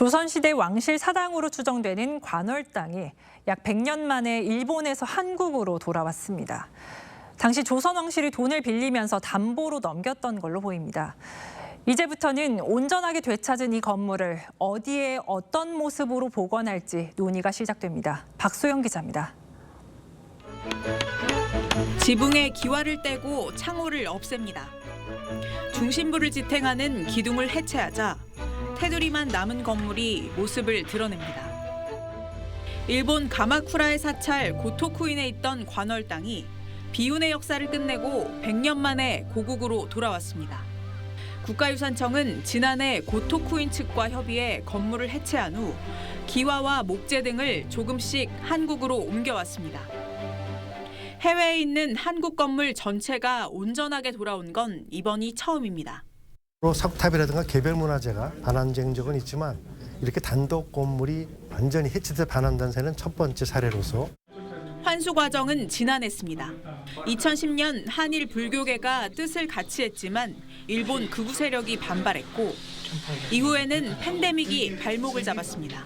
조선시대 왕실 사당으로 추정되는 관월 땅이 약 100년 만에 일본에서 한국으로 돌아왔습니다. 당시 조선 왕실이 돈을 빌리면서 담보로 넘겼던 걸로 보입니다. 이제부터는 온전하게 되찾은 이 건물을 어디에 어떤 모습으로 복원할지 논의가 시작됩니다. 박소영 기자입니다. 지붕에 기와를 떼고 창호를 없앱니다. 중심부를 지탱하는 기둥을 해체하자 테두리만 남은 건물이 모습을 드러냅니다. 일본 가마쿠라의 사찰 고토쿠인에 있던 관월 땅이 비운의 역사를 끝내고 100년 만에 고국으로 돌아왔습니다. 국가유산청은 지난해 고토쿠인 측과 협의해 건물을 해체한 후 기와와 목재 등을 조금씩 한국으로 옮겨왔습니다. 해외에 있는 한국 건물 전체가 온전하게 돌아온 건 이번이 처음입니다. 사국탑이라든가 개별문화재가 반환된 적은 있지만 이렇게 단독 건물이 완전히 해체돼서 반환된 사례는 첫 번째 사례로서 환수 과정은 지난해였습니다. 2010년 한일 불교계가 뜻을 같이 했지만 일본 극우 세력이 반발했고 이후에는 팬데믹이 발목을 잡았습니다.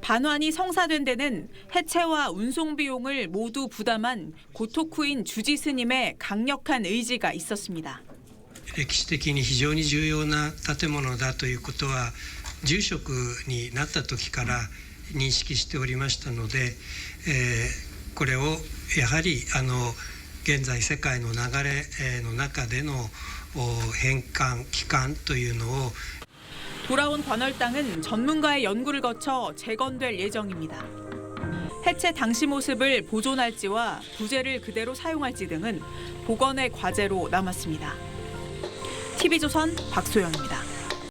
반환이 성사된 데는 해체와 운송 비용을 모두 부담한 고토쿠인 주지 스님의 강력한 의지가 있었습니다. 歴史的に非常に重要な建物だということは住職になった時から認識しておりましたので、これをやはり現在世界の流れの中での返還期間というのを 돌아온 관월 땅은 전문가의 연구를 거쳐 재건될 예정입니다. 해체 당시 모습을 보존할지와 부재를 그대로 사용할지 등은 복원의 과제로 남았습니다. TV조선 박소영입니다.